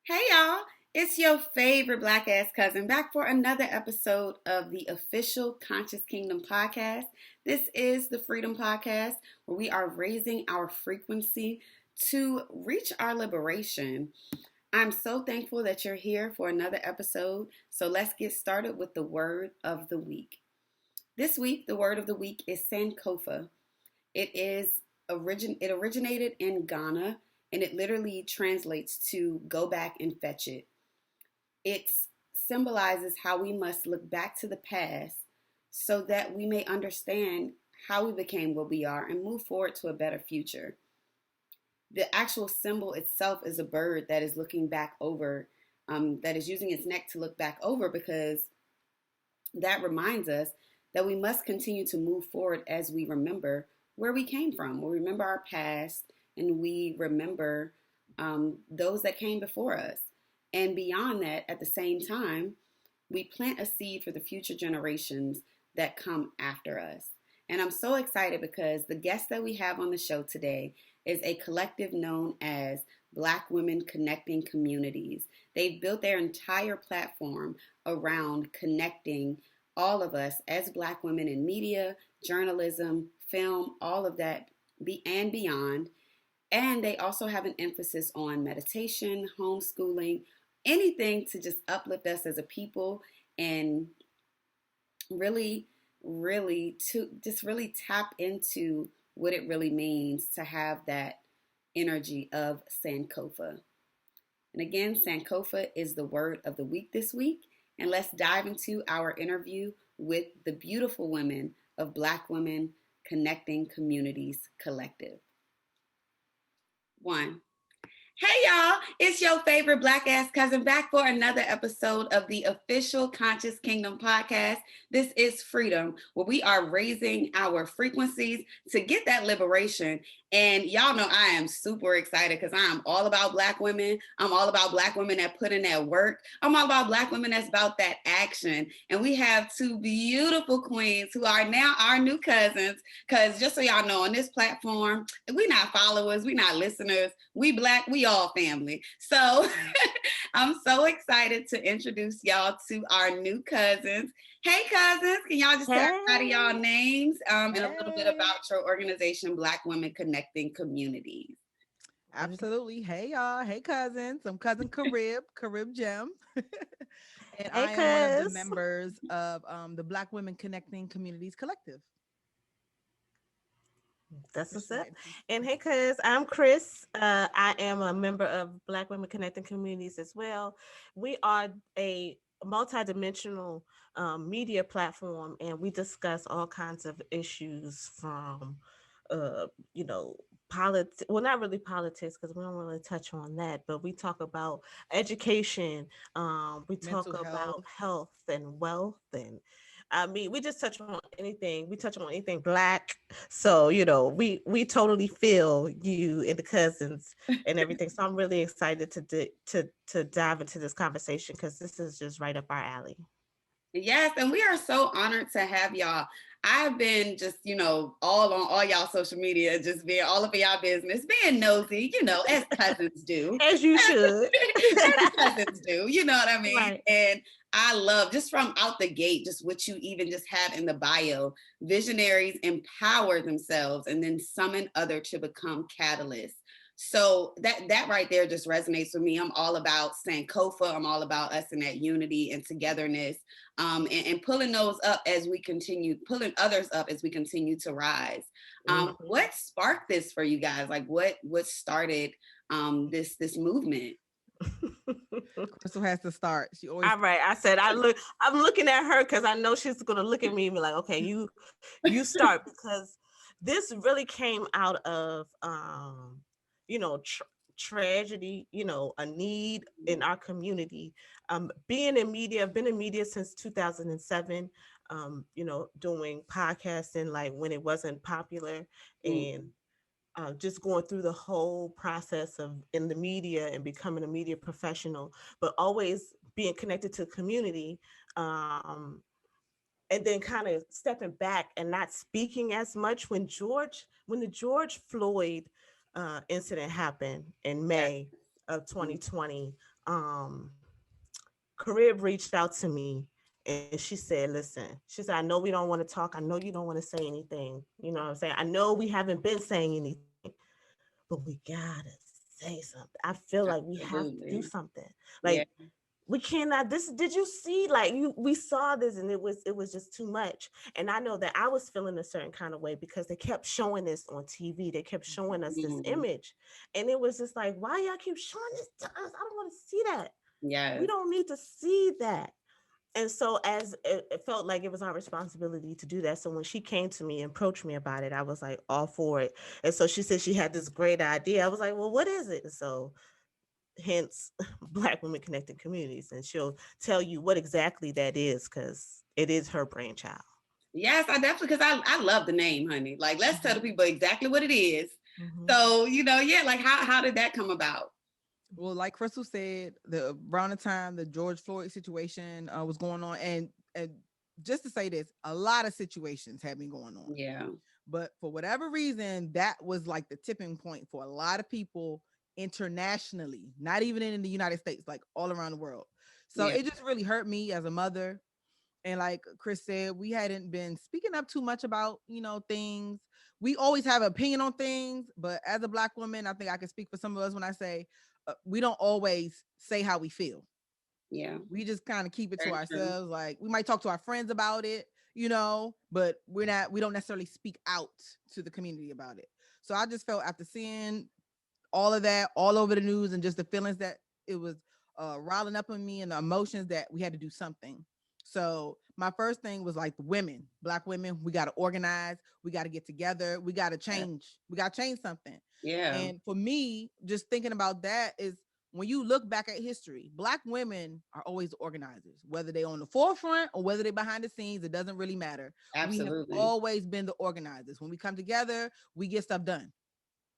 Hey y'all, it's your favorite black ass cousin back for another episode of the official Conscious Kingdom podcast. This is the Freedom Podcast where we are raising our frequency to reach our liberation. I'm so thankful that you're here for another episode. So let's get started with the word of the week. This week, the word of the week is Sankofa. It originated in Ghana and it literally translates to go back and fetch it. It symbolizes how we must look back to the past so that we may understand how we became what we are and move forward to a better future. The actual symbol itself is a bird that is looking back over, that is using its neck to look back over, because that reminds us that we must continue to move forward as we remember where we came from. We remember our past and we remember those that came before us. And beyond that, at the same time, we plant a seed for the future generations that come after us. And I'm so excited because the guest that we have on the show today is a collective known as Black Women Connecting Communities. They've built their entire platform around connecting all of us as Black women in media, journalism, film, all of that and beyond. And they also have an emphasis on meditation, homeschooling, anything to just uplift us as a people and really tap into what it really means to have that energy of Sankofa. And again, Sankofa is the word of the week this week. And let's dive into our interview with the beautiful women of Black Women Connecting Communities Collective. One. Hey y'all, it's your favorite black ass cousin back for another episode of the official Conscious Kingdom podcast. This is Freedom, where we are raising our frequencies to get that liberation. And y'all know I am super excited because I'm all about Black women. I'm all about Black women that put in that work. I'm all about Black women that's about that action. And we have two beautiful queens who are now our new cousins. Because just so y'all know, on this platform, we not followers, we not listeners. We Black, we all family. So I'm so excited to introduce y'all to our new cousins. Hey cousins, can y'all just tell everybody y'all names and a little bit about your organization, Black Women Connecting Communities? Absolutely. Hey y'all. Hey cousins. I'm cousin Carib Gem. And Hey, I am one of the cuz. members of the Black Women Connecting Communities Collective. That's Just what's go up. ahead. And hey, cuz, I'm Chris. I am a member of Black Women Connecting Communities as well. We are a multidimensional media platform, and we discuss all kinds of issues from, uh, you know, politics. Well, not really politics because we don't really touch on that, but we talk about education. We talk Mental about health. health and wealth and I mean, we just touch on anything. We touch on anything black. So, we totally feel you and the cousins and everything. So I'm really excited to dive into this conversation because this is just right up our alley. Yes, and we are so honored to have y'all. I've been just, all on all y'all social media, just being all up in y'all business, being nosy, as cousins do. As you should. As cousins do, you know what I mean? Right. And I love just from out the gate, just what you even just have in the bio. Visionaries empower themselves and then summon other to become catalysts. So that right there just resonates with me. I'm all about Sankofa. I'm all about us in that unity and togetherness, and pulling those up as we continue, pulling others up as we continue to rise. Mhm. What sparked this for you guys? Like what started this movement? Crystal has to start. She always All right. I said I'm looking at her because I know she's gonna look at me and be like, okay, you start because this really came out of tragedy, a need in our community. Being in media, I've been in media since 2007, doing podcasting like when it wasn't popular and just going through the whole process of in the media and becoming a media professional, but always being connected to community. And then kind of stepping back and not speaking as much when the George Floyd incident happened in Yes. May of 2020. um Carib reached out to me and she said, listen, she said, I know we don't want to talk. I know you don't want to say anything. You know what I'm saying? I know we haven't been saying anything, but we gotta say something. I feel like we have to do Absolutely. something. Yeah. Like we cannot, this, did you see, like, we saw this and it was just too much. And I know that I was feeling a certain kind of way because they kept showing this on TV. They kept showing us this Mhm. image. And it was just like, why y'all keep showing this to us? I don't want to see that. We Yes. don't need to see that. And so as it felt like it was our responsibility to do that. So when she came to me and approached me about it, I was like all for it. And so she said she had this great idea. I was like, well, what is it? And so hence Black Women Connecting Communities. And she'll tell you what exactly that is because it is her brainchild. Yes, I definitely, because I love the name, honey. Like, let's tell the Mhm. people exactly what it is. Mhm. So, yeah, like how did that come about? Well, like Crystal said, around the time the George Floyd situation was going on, and just to say this, a lot of situations have been going on. Yeah. But for whatever reason, that was like the tipping point for a lot of people internationally, not even in the United States, like all around the world. So Yeah. it just really hurt me as a mother. And like Chris said, we hadn't been speaking up too much about, things. We always have an opinion on things, but as a Black woman, I think I can speak for some of us when I say we don't always say how we feel. Yeah. We just kind of keep it to Very true. ourselves. Like we might talk to our friends about it, but we don't necessarily speak out to the community about it. So I just felt after seeing all of that all over the news and just the feelings that it was riling up on me and the emotions that we had to do something. So my first thing was like the women, Black women, we got to organize, we got to get together, we got to change something. Yeah. And for me, just thinking about that is when you look back at history, Black women are always the organizers, whether they're on the forefront or whether they're behind the scenes, it doesn't really matter. We have Absolutely. always been the organizers. When we come together, we get stuff done,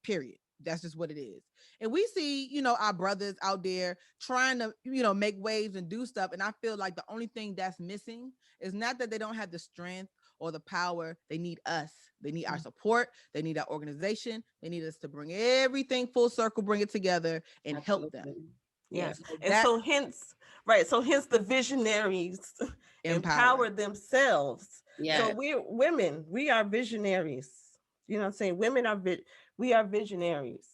period. That's just what it is. And we see, our brothers out there trying to, make waves and do stuff. And I feel like the only thing that's missing is not that they don't have the strength or the power. They need us. They need our support. They need our organization. They need us to bring everything full circle, bring it together and help them. Absolutely. Yeah. Yes. So And that so hence, right. So hence the visionaries empower. empower themselves. So Yeah. we're women, we are visionaries. You know what I'm saying? We are visionaries.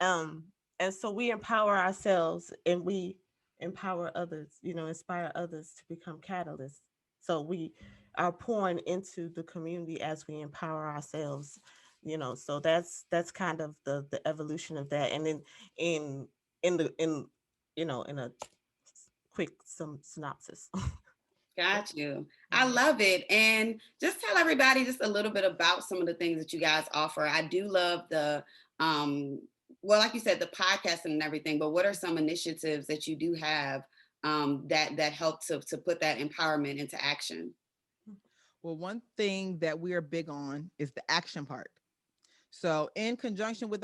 Um, and so we empower ourselves and we empower others, inspire others to become catalysts. So we are pouring into the community as we empower ourselves, so that's kind of the evolution of that. And then in in in a quick some synopsis. Got you. I Mhm. love it. And just tell everybody just a little bit about some of the things that you guys offer. I do love um, well, like you said, the podcasting and everything, but what are some initiatives that you do have that help to put that empowerment into action? Well, one thing that we are big on is the action part. So, in conjunction with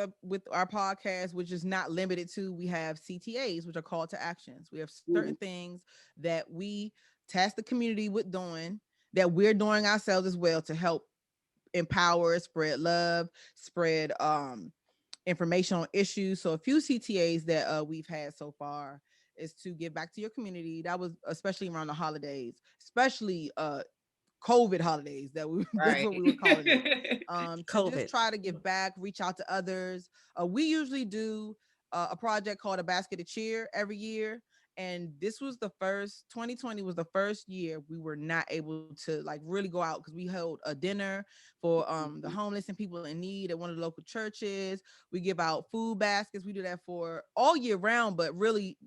our podcast, which is not limited to, we have CTAs, which are call to actions. We have certain Mhm. things that we task the community with doing that we're doing ourselves as well to help empower, spread love, spread information on issues. So, a few CTAs that we've had so far is to give back to your community. That was especially around the holidays, especially COVID holidays that we that's Right. what we were calling it. To just COVID. try to give back, reach out to others. We usually do a project called a basket of cheer every year. And this was the first 2020 was the first year we were not able to like really go out because we held a dinner for the homeless and people in need at one of the local churches. We give out food baskets. We do that for all year round, but really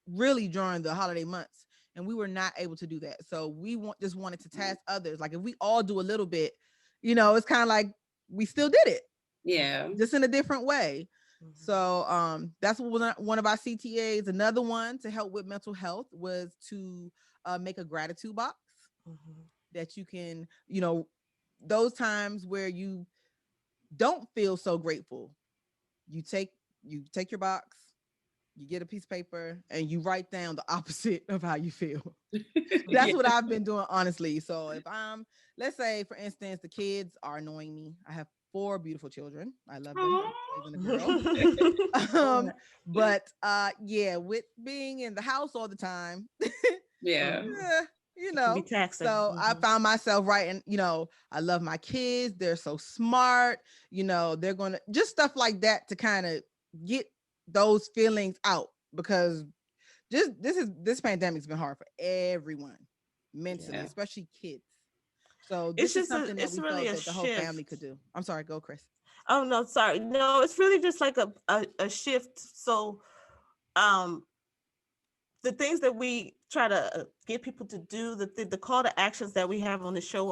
during the holiday months, and we were not able to do that. So just wanted to task others, like if we all do a little bit, it's kind of like we still did it Yeah. just in a different way. Mhm. So that's what was one of our CTAs. Another one to help with mental health was to make a gratitude box Mhm. that you can, those times where you don't feel so grateful, you take your box, you get a piece of paper and you write down the opposite of how you feel. That's Yeah. what I've been doing, honestly. So if let's say, for instance, the kids are annoying me. I have 4 beautiful children. I love them, Aw. both boys and a girl. But yeah, with being in the house all the time, Yeah. you It can be know, taxing. so I found myself writing, I love my kids, they're so smart, they're gonna just stuff like that to kind of get those feelings out, because this pandemic's been hard for everyone mentally, Yeah. especially kids. So It's this is just something that it's we really felt a that the whole family could shift. do. I'm sorry, go Chris. Oh no, sorry. No, it's really just like a shift. So um the things that we try to get people to do, the call to actions that we have on the show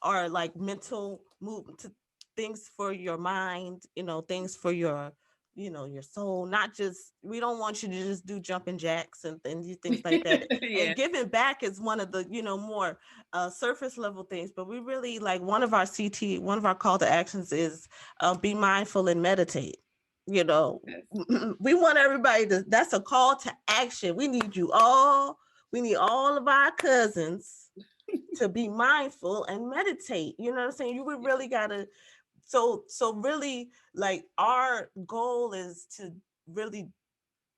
are like mental movement to things for your mind, things for your your soul. Not just, we don't want you to just do jumping jacks and things like that. Yeah. And giving back is one of the more surface level things, but we really like one of our call to actions is be mindful and meditate. you know Yes. we want everybody to, that's a call to action. We need you all. We need all of our cousins to be mindful and meditate. You know what I'm saying? You would really gotta, so really, like, our goal is to really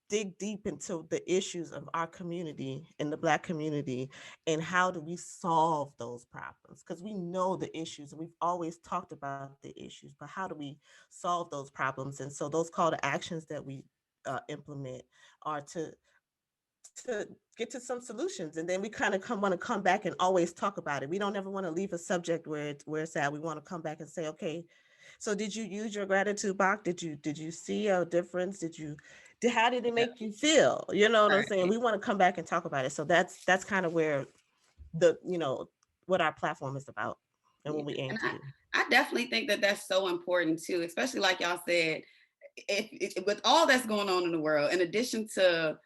dig deep into the issues of our community and the Black community, and how do we solve those problems, because we know the issues and we've always talked about the issues, but how do we solve those problems? And so those call to actions that we implement are to get to some solutions, and then we kind of want to come back and always talk about it. We don't ever want to leave a subject where it's at. We want to come back and say, okay, so did you use your gratitude box? Did you see a difference? How did it Yeah. make you feel? You know what I'm saying? Right. We want to come back and talk about it. So that's kind of where the what our platform is about and Yeah. what we aim And to do. I definitely think that that's so important too, especially like y'all said, with all that's going on in the world, in addition to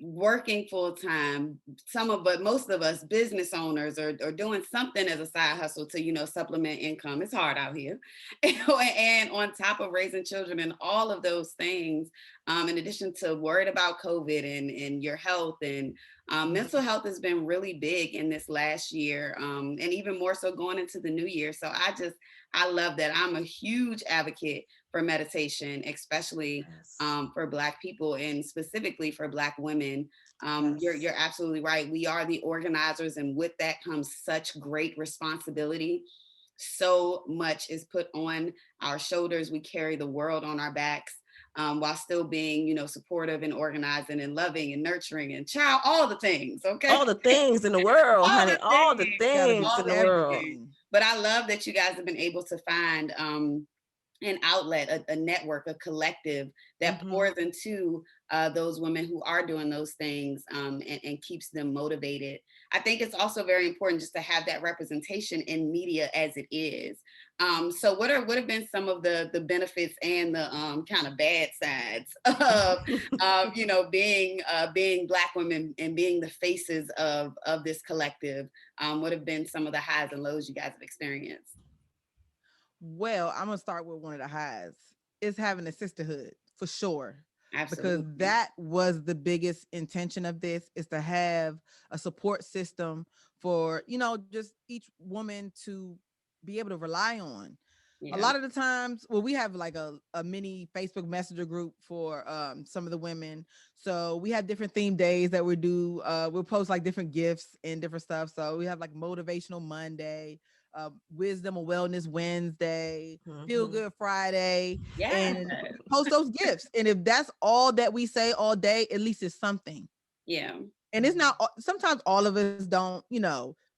working full time, but most of us business owners are doing something as a side hustle to, supplement income. It's hard out here. And on top of raising children and all of those things, in addition to worried about COVID and your health, and mental health has been really big in this last year, and even more so going into the new year. So I love that. I'm a huge advocate for meditation, especially Yes. for Black people and specifically for Black women. You're Yes. you're absolutely right. We are the organizers, and with that comes such great responsibility. So much is put on our shoulders. We carry the world on our backs. While still being, supportive and organizing and loving and nurturing and child, all the things, okay? All the things in the world, All honey. the All the things, Gotta be things all in the the world. things. everything. But I love that you guys have been able to find an outlet, a network, a collective that Mm-hmm. pours into those women who are doing those things, and keeps them motivated. I think it's also very important just to have that representation in media as it is. So what have been some of the benefits and the kind of bad sides of being Black women and being the faces of this collective? What have been some of the highs and lows you guys have experienced? Well, I'm gonna start with one of the highs. It's having a sisterhood for sure, because Absolutely. that was the biggest intention of this, is to have a support system for just each woman to be able to rely on. A Yeah. lot of the times, well, we have like a mini Facebook Messenger group for some of the women. So we have different theme days that we do. We'll post like different gifts and different stuff. So we have like Motivational Monday, Wisdom or Wellness Wednesday, Feel Mm-hmm. Good Friday, Yes. and post those gifts. And if that's all that we say all day, at least it's something. Yeah. And it's not, sometimes all of us don't,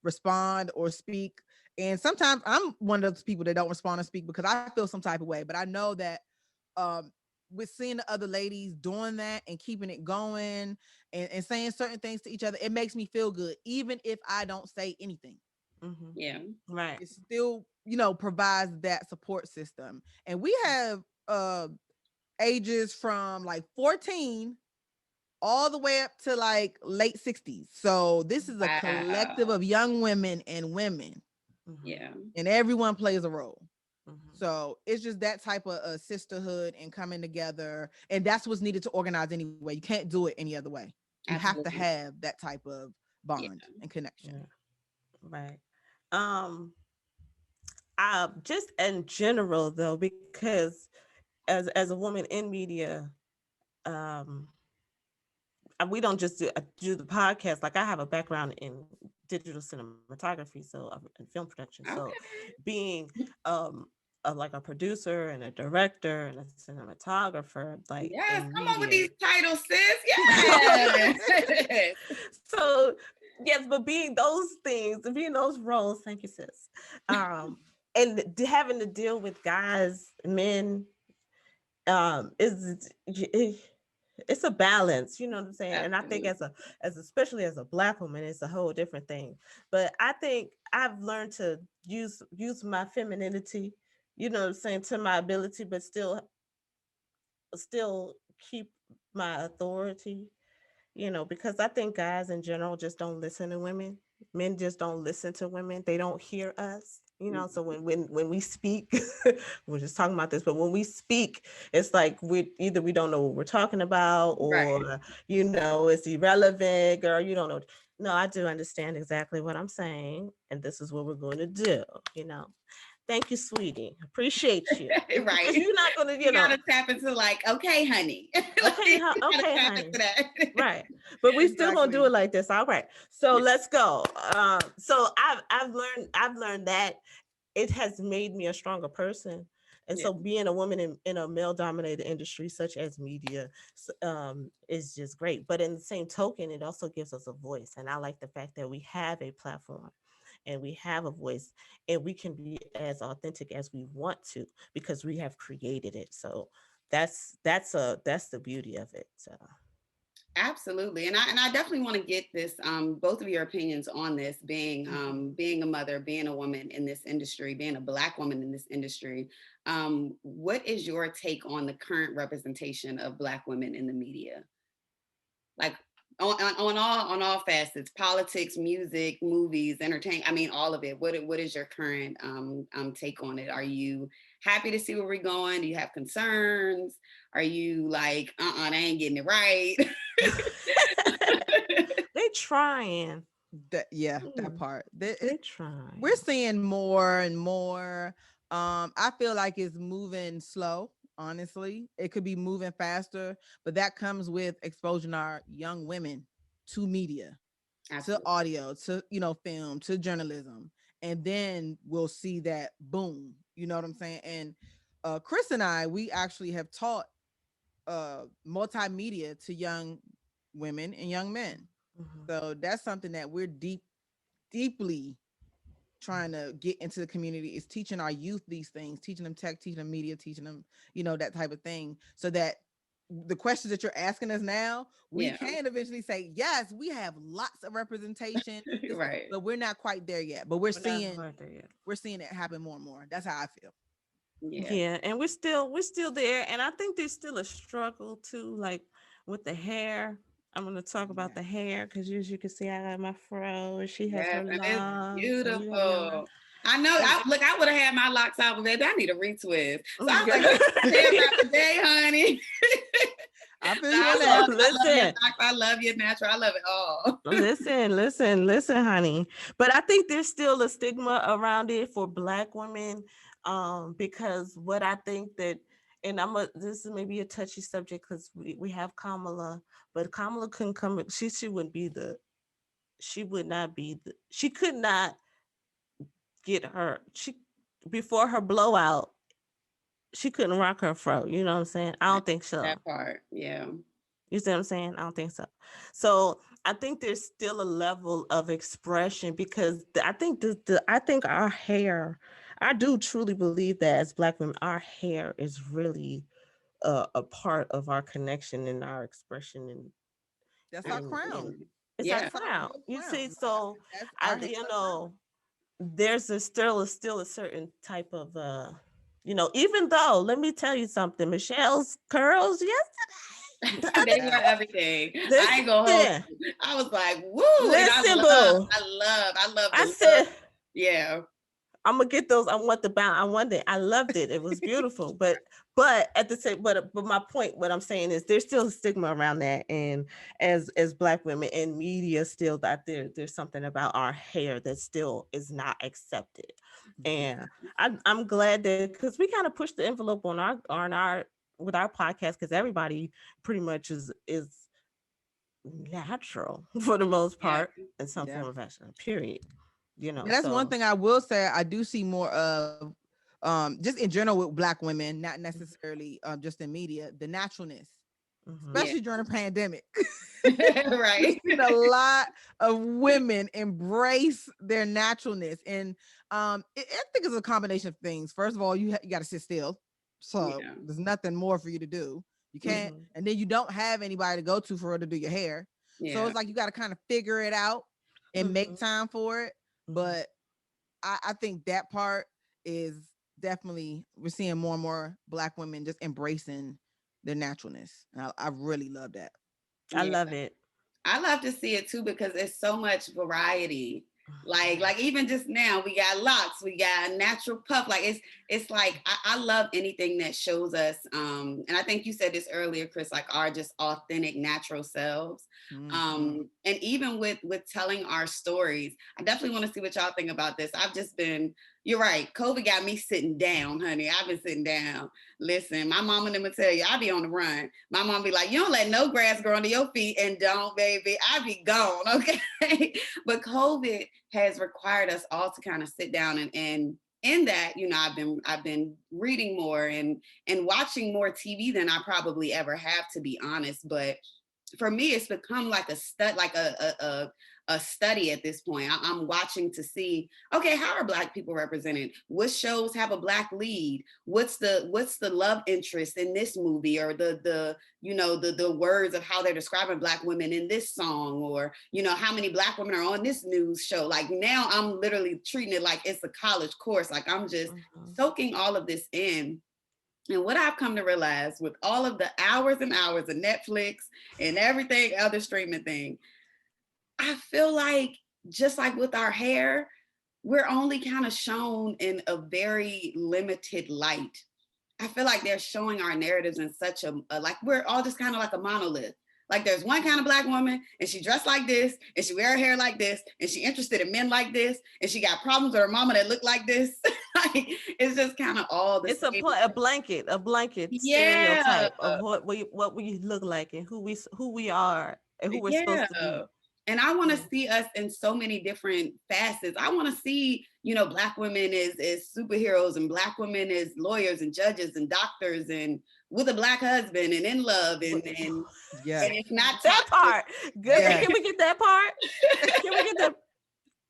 respond or speak. And sometimes I'm one of those people that don't respond and speak because I feel some type of way. But I know that um, with seeing the other ladies doing that and keeping it going and saying certain things to each other, it makes me feel good, even if I don't say anything. Mm-hmm. Yeah. Right. It still, provides that support system. And we have ages from like 14 all the way up to like late 60s. So this is a collective Wow. of young women and women, Mm-hmm. Yeah. and everyone plays a role. Mm-hmm. So it's just that type of sisterhood and coming together. And that's what's needed to organize anyway. You can't do it any other way. You have to Absolutely. have that type of Yeah. bond and connection. Yeah. Right. Um, Just in general though, because as a woman in media, um we don't just do the podcast. Like I have a background in digital cinematography, and film production. So Okay. being um like a producer and a director and a cinematographer, like Yes, in come on with these media. titles, sis. Yes. So yes, but being those things, being those roles, thank you, sis. And having to deal with guys, men, is it's a balance, you know what I'm saying? And I think Absolutely. as especially as a Black woman, it's a whole different thing. But I think I've learned to use my femininity, you know what I'm saying, to my ability, but still keep my authority, because I think guys in general just don't listen to women. Men just don't listen to women. They don't hear us. So when we speak, we're just talking about this, but when we speak, it's like we don't know what we're talking about, Right. or it's irrelevant, girl. You don't know. No, I do understand exactly what I'm saying, and this is what we're going to do. You know, Thank you, sweetie. Appreciate you. Because Right. you're not gonna, You gotta tap into like, okay, honey. Okay, You gotta okay, tap honey. into that. Right. But we still gonna do Exactly. it like this. All right. So let's go. So I've learned that it has made me a stronger person. And Yeah, so being a woman in a male dominated industry such as media is just great. But in the same token, it also gives us a voice. And I like the fact that we have a platform and we have a voice, and we can be as authentic as we want to because we have created it. So that's the beauty of it. So absolutely. And I definitely want to get this both of your opinions on this, being a mother, being a woman in this industry, being a Black woman in this industry. What is your take on the current representation of Black women in the media? Like on all facets, politics, music, movies, entertainment. I mean, all of it. What is your current take on it? Are you happy to see where we're going? Do you have concerns? Are you like, they ain't getting it right? they trying. That part. They trying. We're seeing more and more. I feel like it's moving slow. Honestly, it could be moving faster, but that comes with exposing our young women to media, to Absolutely. audio, to film, to journalism, and then we'll see that boom. You know what I'm saying? And Chris and I, we actually have taught multimedia to young women and young men. Mhm. So that's something that we're deeply trying to get into the community, is teaching our youth these things, teaching them tech, teaching them media, teaching them, that type of thing, so that the questions that you're asking us now, we Yeah. can eventually say, yes, we have lots of representation, Right. but we're not quite there yet. But we're We're not seeing quite there yet. we're seeing it happen more and more. That's how I feel. Yeah. Yeah, and we're still there, and I think there's still a struggle too, like with the hair. I'm gonna talk about Yeah. the hair because as you can see, I got my fro, and she has her Yes, and it's locks, and you have your locks. beautiful. I know. And I would have had my locks out, but baby, I need a retwist. So I was like, girl, hair wrap today, honey. I feel No, you on that. I love your listen, locks. I love your natural. I love it all. listen, honey. But I think there's still a stigma around it for Black women, because what I think that, and this is maybe a touchy subject because we have Kamala, but Kamala couldn't come. She wouldn't be she would not be she could not get she before her blowout. She couldn't rock her fro. You know what I'm saying? I don't think so. That part, yeah. You see what I'm saying? I don't think so. So I think there's still a level of expression because I think our hair, I do truly believe that as Black women, our hair is really a part of our connection and our expression, That's our crown. and Absolutely. it's our Yeah. That's our crown. real You see, crown. so That's I our hair. there's still a certain type of even though let me tell you something, Michelle's curls yesterday. They were everything. I ain't gonna hold Listen, you. I was like, woo, and listen, boo. I love I the look. said, Yeah. I'm gonna get those. I want the bound. I want it. I loved it. It was beautiful. But at the same, but my point, what I'm saying is, there's still a stigma around that, and as Black women in media, still that there's something about our hair that still is not accepted. And I'm glad that, because we kind of pushed the envelope on our with our podcast, because everybody pretty much is natural for the most Yeah. part in some Yeah. form of fashion. Period. That's one So thing I will say. I do see more of, just in general with Black women, not necessarily just in media, the naturalness, mhm. Yeah. especially during the pandemic. We've Right. seen a lot of women embrace their naturalness, and I think it's a combination of things. First of all, you got to sit still, so Yeah. there's nothing more for you to do. You can't, Mhm. and then you don't have anybody to go to for her to do your hair. So Yeah. it's like you got to kind of figure it out and make Mhm. time for it. Mhm. But I think that part is definitely, we're seeing more and more Black women just embracing their naturalness. And I really love that. I Yeah. love it. I love to see it too because it's so much variety. Like Yes. even just now we got locks, we got a natural puff. Like it's like I love anything that shows us. And I think you said this earlier, Chris, like our just authentic natural selves. Mhm. And even with telling our stories, I definitely want to see what y'all think about this. I've just been, you're right, COVID got me sitting down, honey. I've been sitting down. Listen, my mom and them will tell you, I be on the run. My mom be like, you don't let no grass grow under your feet, and don't, baby. I be gone, okay? But COVID has required us all to kind of sit down and in that, you know, I've been reading more and watching more TV than I probably ever have, to be honest. But for me, it's become like a study at this point. I'm watching to see, okay, how are Black people represented? What shows have a Black lead? What's the love interest in this movie, or the you know the words of how they're describing Black women in this song, or you know how many Black women are on this news show? Like now, I'm literally treating it like it's a college course. Like I'm just Mhm. soaking all of this in. And what I've come to realize with all of the hours and hours of Netflix and everything other streaming thing, I feel like just like with our hair, we're only kind of shown in a very limited light. I feel like they're showing our narratives in such a like we're all just kind of like a monolith. Like there's one kind of Black woman and she dressed like this and she wear her hair like this and she interested in men like this and she got problems with her mama that look like this. Like it's just kind of all the It's same. a blanket Yeah, stereotype of what we look like, and who we are and who we're yeah. supposed to be. And I want to Mm. see us in so many different facets. I want to see, you know, Black women as superheroes and Black women as lawyers and judges and doctors and with a Black husband and in love and Yes. it's not That toxic. part. Good. Yes. Can we get that part? Can we get the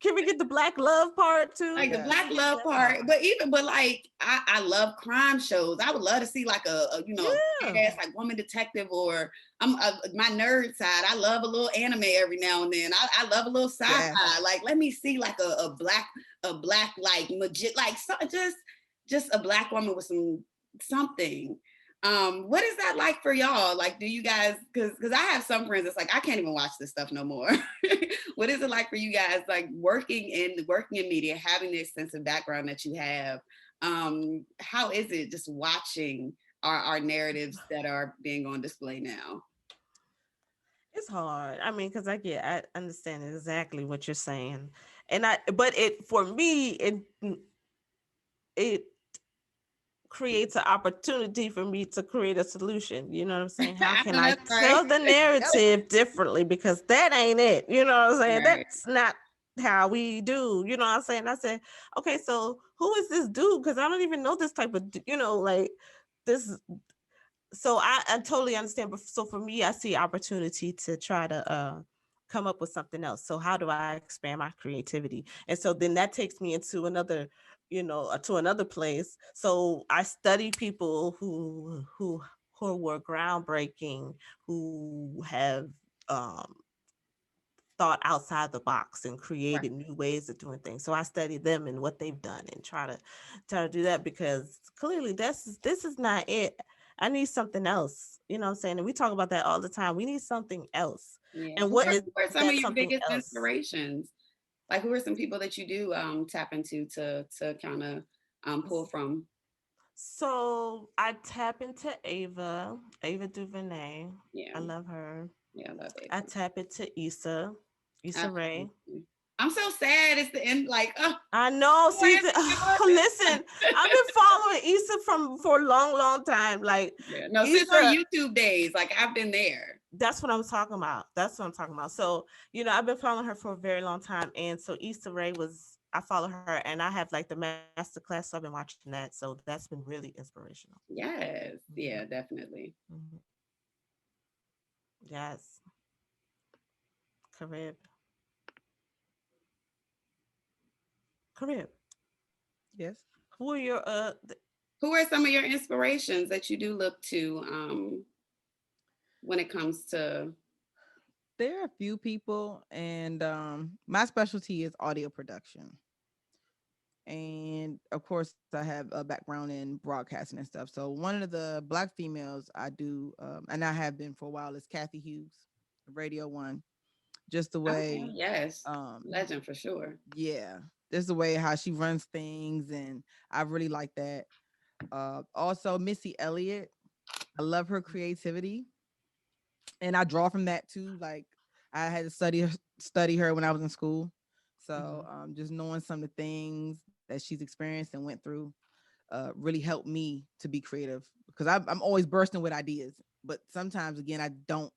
Can we get the Black love part too? Like the Yes. Can we Black get love that part, part? but like I love crime shows. I would love to see like a you know Yeah. ass like woman detective, or my nerd side. I love a little anime every now and then. I love a little Yes. sci-fi. Like let me see like a black like legit like just a Black woman with something. What is that like for y'all? Like, do you guys, because I have some friends that's like, I can't even watch this stuff no more. What is it like for you guys, like working in media, having this extensive background that you have? How is it just watching our narratives that are being on display now? It's hard. I mean, because I understand exactly what you're saying, but it for me it creates an opportunity for me to create a solution. You know what I'm saying? How I can know I that's right. tell the Yep. narrative differently? Because that ain't it. You know what I'm saying? Right. That's not how we do. You know what I'm saying? I said, okay, so who is this dude? Because I don't even know this type of, like this. So I totally understand. But so for me, I see opportunity to try to come up with something else. So how do I expand my creativity? And so then that takes me into another, to another place. So I study people who were groundbreaking, who have um thought outside the box and Right. created new ways of doing things. So I study them and what they've done and try to do that, because clearly this is not it. I need something else. You know what I'm saying? And we talk about that all the time. We need something else. Yeah. And Who what are, is who are that some of something your biggest else? inspirations? Like, who are some people that you do tap into to kind of pull from? So I tap into Ava DuVernay. Yeah, I love her. yeah, I love I Ava. tap into Issa Rae. Absolutely. I'm so sad. It's the end. Like, oh, I know. why See, is it listen, I've been following Issa for a long, long time. Like yeah. No, since our Issa, YouTube days, like I've been there. that's what I'm talking about. That's what I'm talking about. So, I've been following her for a very long time. And so Issa Rae I follow her and I have like the master class. So I've been watching that. So that's been really inspirational. Yes, Mhm. yeah, definitely. Mhm. Yes. Carib. Carib. Yes. Who are your Who are some of your inspirations that you do look to when it comes to? There are a few people, and my specialty is audio production. And of course, I have a background in broadcasting and stuff. So one of the Black females I do, and I have been for a while, is Kathy Hughes, Radio One. Just the Okay, way, yes, um, legend for sure. yeah, just the way how she runs things, and I really like that. Also, Missy Elliott, I love her creativity, and I draw from that too. Like I had to study her when I was in school, so Mhm. just knowing some of the things that she's experienced and went through really helped me to be creative because I'm always bursting with ideas, but sometimes again I don't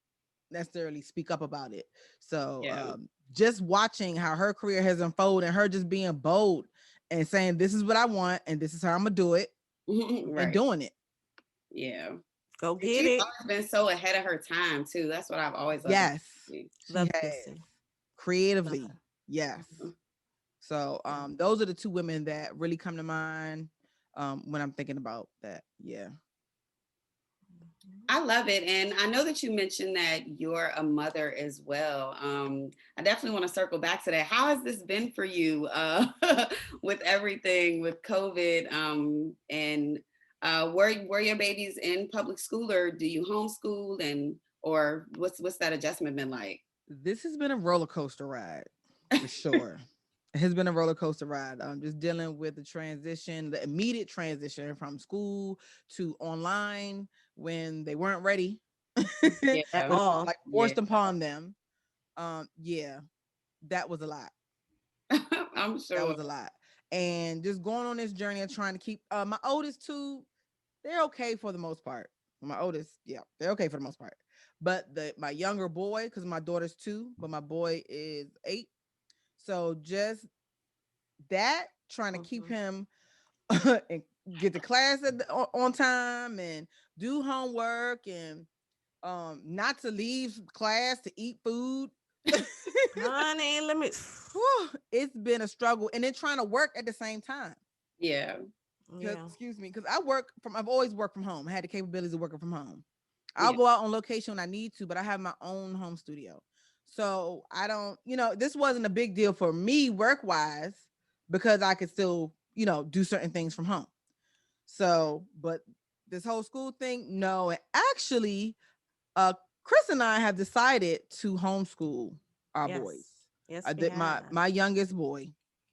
necessarily speak up about it. So Yeah. just watching how her career has unfolded and her just being bold and saying this is what I want and this is how I'm gonna do it and Right. doing it. Yeah. Go And get she's it. always been so ahead of her time too. That's what I've always loved about Yes, her. she Love has Missy. Love creatively. her. Yes. Mhm. So Yeah. those are the two women that really come to mind when I'm thinking about that. Yeah. Mhm. I love it. And I know that you mentioned that you're a mother as well. I definitely want to circle back to that. How has this been for you with everything with COVID? And were your babies in public school or do you homeschool and or what's that adjustment been like? This has been a roller coaster ride for sure. It has been a roller coaster ride. Just dealing with the transition, the immediate transition from school to online when they weren't ready. When At Yeah. it was all. like Yeah. forced upon them. Yeah, that was a lot. I'm That sure. was a lot. And just going on this journey of trying to keep my oldest two, they're okay for the most part. My oldest, yeah, they're okay for the most part. But my younger boy, because my daughter's 2, but my boy is 8. So just that trying to keep Mhm. him and get to class on time and do homework and not to leave class to eat food. Honey, let me. Whew, it's been a struggle, and then trying to work at the same time. Yeah. Because Yeah. excuse me, because I've always worked from home. I had the capabilities of working from home. I'll Yeah. go out on location when I need to, but I have my own home studio. So I don't, this wasn't a big deal for me work wise because I could still, do certain things from home. So, but this whole school thing, no. And actually, uh, Chris and I have decided to homeschool our boys. Yes. Yes, I we did my have. my youngest boy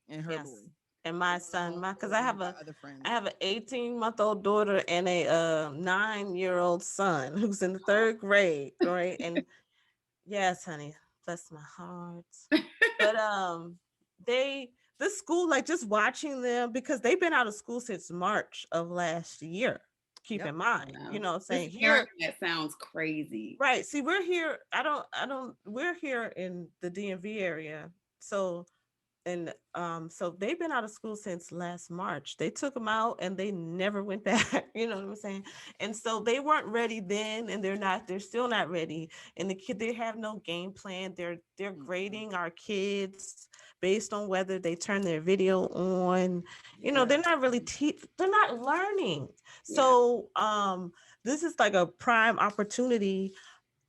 and her Yes. boy. And And my then we're son, because homeschooling my other I friends. have an 18-month-old daughter and a 9-year-old son who's in the third grade, right? And yes, honey, bless my heart. But they this school, like just watching them because they've been out of school since March of last year. Keep Yep. in mind, Wow. I'm Just saying hearing here, that sounds crazy. right? See, we're here. We're here in the DMV area, so and so they've been out of school since last March. They took them out and they never went back. You know what I'm saying? And so they weren't ready then, and they're still not ready. And they have no game plan. They're Mhm. grading our kids based on whether they turn their video on. Yeah. They're not really they're not learning. Yeah. So this is like a prime opportunity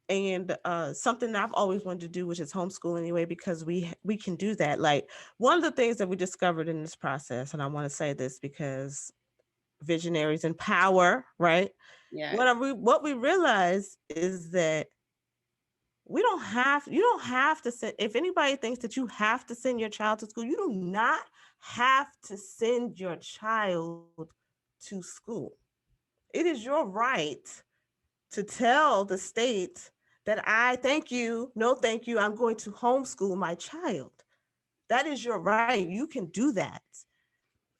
and something that I've always wanted to do, which is homeschool anyway, because we can do that. Like one of the things that we discovered in this process, and I want to say this because visionaries in power, right? Yes. What we realize is that you don't have to send, if anybody thinks that you have to send your child to school, you do not have to send your child to school. It is your right to tell the state that I thank you, no thank you, I'm going to homeschool my child. That is your right. You can do that.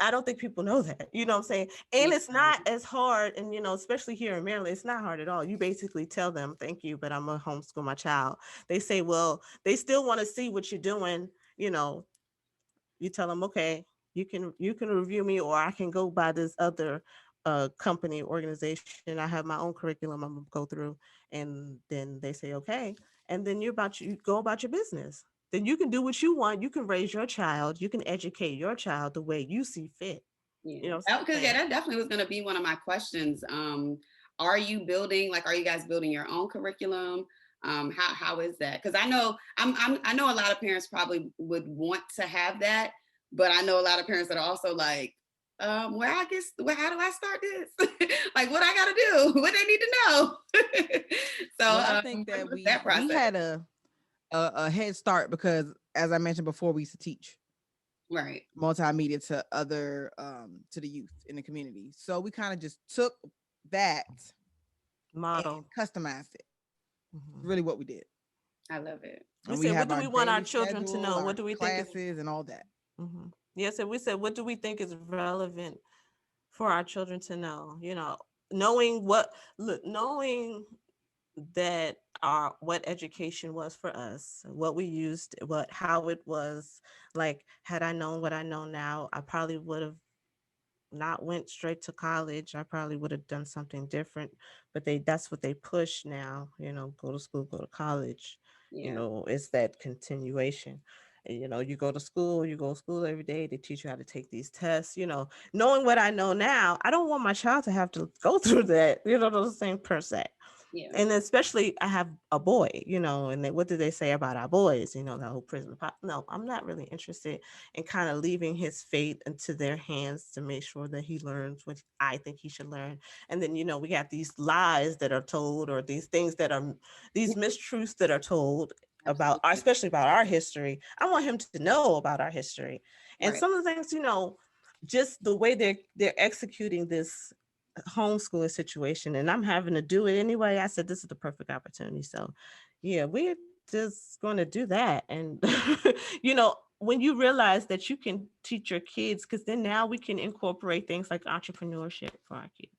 I don't think people know that. You know what I'm saying? And Yeah. it's not as hard. And, especially here in Maryland, it's not hard at all. You basically tell them, thank you, but I'm going to homeschool my child. They say, well, they still want to see what you're doing. You know, you tell them, okay, you can review me, or I can go by this other company organization. I have my own curriculum I'm gonna go through, and then they say okay, and then you go about your business. Then you can do what you want. You can raise your child. You can educate your child the way you see fit. Yeah. You know what I'm Because saying? that definitely was going to be one of my questions. Are you building, like, are you guys building your own curriculum? How is that? Because I know I know a lot of parents probably would want to have that, but I know a lot of parents that are also like, how do I start this? Like, what I got to do? What they need to know? So, Well, I think what that was we that we process? had a head start because, as I mentioned before, we used to teach Right. multimedia to other to the youth in the community. So we kind of just took that and Model. customized it. Mhm. Really, what we did, I love it. We and we said, what have do our we want our daily children to schedule, know? What our do we think is classes, and all that. Yes, and we said, what do we think is relevant for our children to know? Knowing knowing that our what education was for us, what we used, how it was. Like, had I known what I know now, I probably would have not went straight to college. I probably would have done something different. But that's what they push now, go to school, go to college. Yeah. It's that continuation. And, you go to school, every day. They teach you how to take these tests. Knowing what I know now, I don't want my child to have to go through that, those things per se. Yeah. And especially I have a boy, and what do they say about our boys? The whole prison pop. No, I'm not really interested in kind of leaving his fate into their hands to make sure that he learns what I think he should learn. And then, we have these lies that are told, or these things that are, these mistruths that are told about Absolutely. especially about our history. I want him to know about our history. And Right. some of the things, just the way they're executing this homeschooling situation, and I'm having to do it anyway. I said, this is the perfect opportunity. So yeah, we're just going to do that. And when you realize that you can teach your kids, because then now we can incorporate things like entrepreneurship for our kids.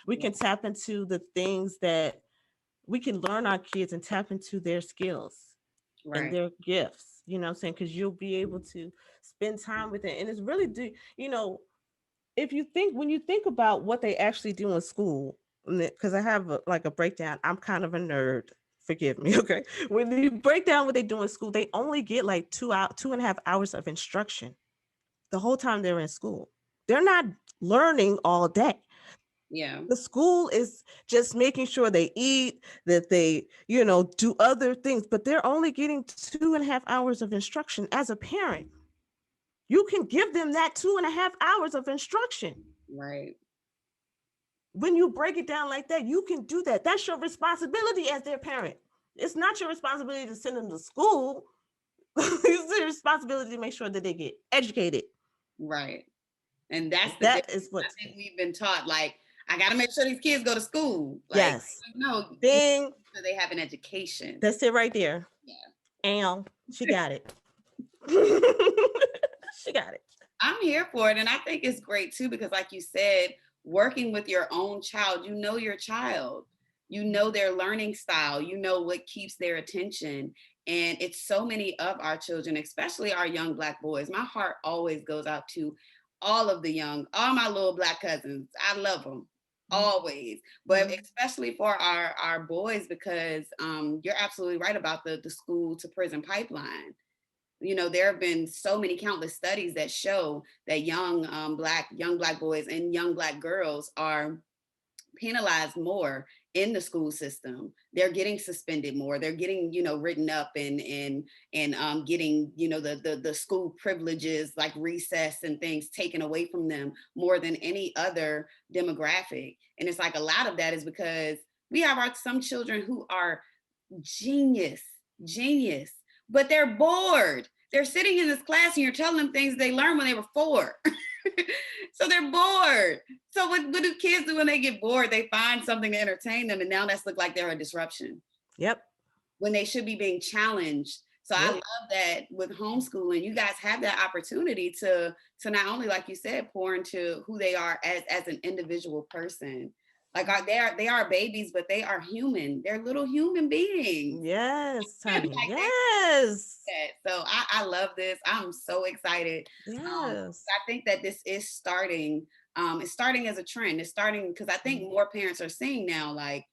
We Yeah. can tap into the things that we can learn our kids and tap into their skills and Right. their gifts, what I'm saying? Because you'll be able to spend time with it. And it's really if you think, when you think about what they actually do in school, because I have like a breakdown, I'm kind of a nerd. Forgive me, okay? When you break down what they do in school, they only get like 2.5 hours of instruction the whole time they're in school. They're not learning all day. Yeah. The school is just making sure they eat, that they, do other things, but they're only getting 2.5 hours of instruction. As a parent, you can give them that 2.5 hours of instruction. Right. When you break it down like that, you can do that. That's your responsibility as their parent. It's not your responsibility to send them to school. It's your responsibility to make sure that they get educated. Right. And that's the That difference. is what. I think we've been taught, like, I got to make sure these kids go to school. Like, Yes. no, Ding. so they have an education. That's it right there. Yeah. And she got it. She got it. I'm here for it. And I think it's great too, because like you said, working with your own child, you know your child, you know their learning style, you know what keeps their attention. And it's so many of our children, especially our young Black boys. My heart always goes out to all my little Black cousins. I love them always, but especially for our boys, because you're absolutely right about the school to prison pipeline. There have been so many countless studies that show that young black boys and young Black girls are penalized more in the school system. They're getting suspended more. They're getting, written up and getting, the school privileges like recess and things taken away from them more than any other demographic. And it's like a lot of that is because we have some children who are genius genius. But they're bored. They're sitting in this class and you're telling them things they learned when they were 4. So they're bored. So what do kids do when they get bored? They find something to entertain them, and now that's look like they're a disruption. Yep. When they should be being challenged. So I love that with homeschooling, you guys have that opportunity to not only, like you said, pour into who they are as an individual person. Like they are babies, but they are human. They're little human beings. Yes, honey. Like Yes. so I love this. I'm so excited. Yes. I think that this is starting. It's starting as a trend. It's starting because I think more parents are seeing now, like,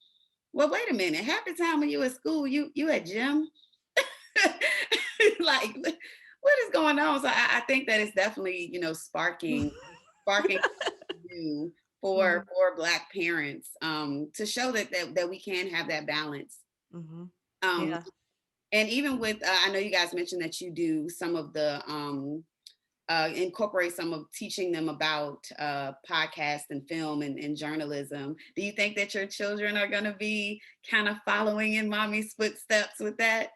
well, wait a minute. Half the time when you at school, you at gym. Like, what is going on? So I think that it's definitely, sparking new for Black parents to show that we can have that balance. Mm-hmm. Yeah. And even with, I know you guys mentioned that you do some of the incorporate some of teaching them about podcast and film and journalism. Do you think that your children are going to be kind of following in mommy's footsteps with that?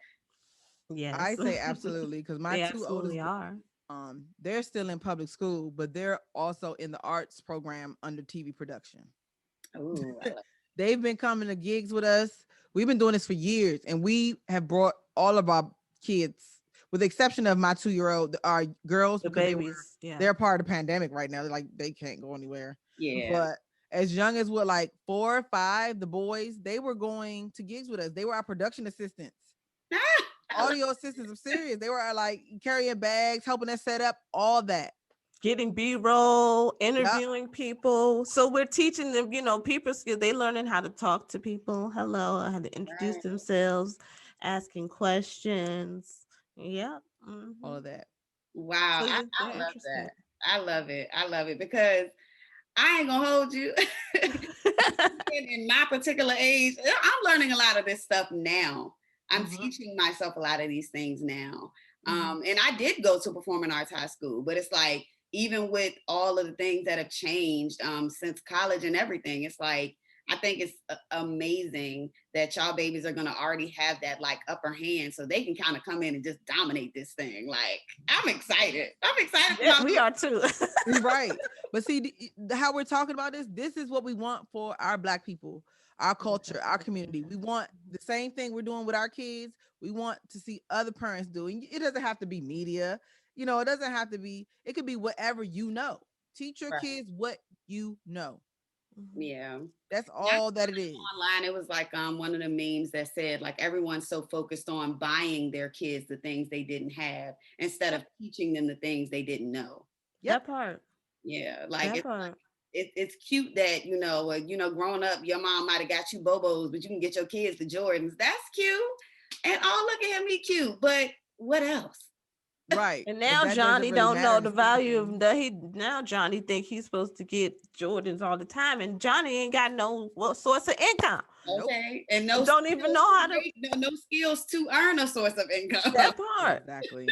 Yes. I say absolutely, because my they two absolutely oldest are. they're still in public school, but they're also in the arts program under TV production. Oh, They've been coming to gigs with us. We've been doing this for years, and we have brought all of our kids, with the exception of my 2-year-old, our girls, The because babies. they're part of the pandemic right now. They're like, they can't go anywhere. yeah. But as young as what, like 4 or 5, the boys, they were going to gigs with us. They were our production assistants. Audio assistants. I'm serious. They were like carrying bags, helping us set up, all that. Getting B-roll, interviewing people. So we're teaching them, people skills. They learning how to talk to people. Hello, how to introduce themselves, asking questions. Yeah. Mm-hmm. All of that. Wow. So I love that. I love it. I love it because I ain't gonna hold you. In my particular age, I'm learning a lot of this stuff now. I'm teaching myself a lot of these things now. And I did go to performing arts high school, but it's like, even with all of the things that have changed since college and everything, it's like, I think it's amazing that y'all babies are going to already have that like upper hand, so they can kind of come in and just dominate this thing. Like, I'm excited. Yeah, we are too. Right. But see, how we're talking about this is what we want for our Black people, our culture, our community. We want the same thing we're doing with our kids. We want to see other parents doing. It doesn't have to be media. It doesn't have to be, it could be whatever you know. Teach your kids what you know. Yeah. That's all that it is. Online, it was like one of the memes that said, like, everyone's so focused on buying their kids the things they didn't have instead of teaching them the things they didn't know. That part. Yeah. Like, it's cute that, growing up, your mom might have got you Bobos, but you can get your kids the Jordans. That's cute. And look at him, he cute. But what else? Right. And now Johnny really don't know the value of that. Now Johnny think he's supposed to get Jordans all the time, and Johnny ain't got no source of income. Okay. And don't even know how to no skills to earn a source of income. That part. Exactly.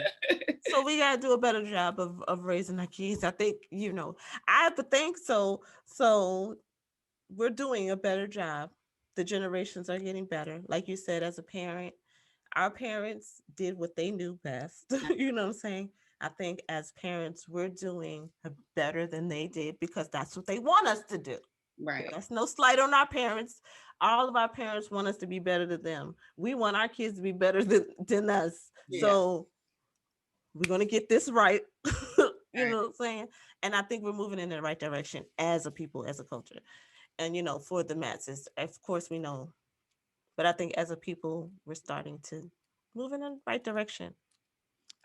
So we gotta do a better job of raising our kids. I think, I have to think so. So we're doing a better job. The generations are getting better. Like you said, as a parent, our parents did what they knew best. You know what I'm saying? I think as parents, we're doing better than they did because that's what they want us to do. Right. That's no slight on our parents. All of our parents want us to be better than them. We want our kids to be better than us. Yeah. So we're going to get this right. You know what I'm saying? And I think we're moving in the right direction as a people, as a culture. And, for the masses, of course, we know. But I think as a people, we're starting to move in the right direction.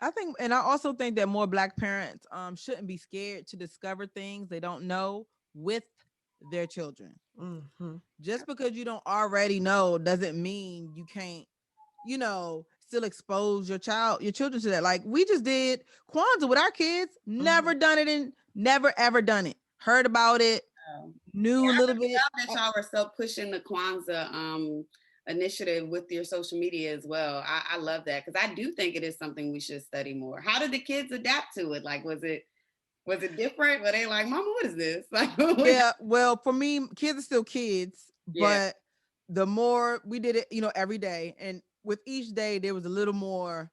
I think, and I also think that more Black parents shouldn't be scared to discover things they don't know with their children. Mm-hmm. Just because you don't already know doesn't mean you can't, still expose your children to that. Like, we just did Kwanzaa with our kids, never ever done it. Heard about it, knew a little bit. I love that y'all were still pushing the Kwanzaa initiative with your social media as well. I love that because I do think it is something we should study more. How did the kids adapt to it? Like, was it different? Were they like, Mama, what is this? Like, yeah, well, for me, kids are still kids, but the more we did it, every day, and with each day there was a little more,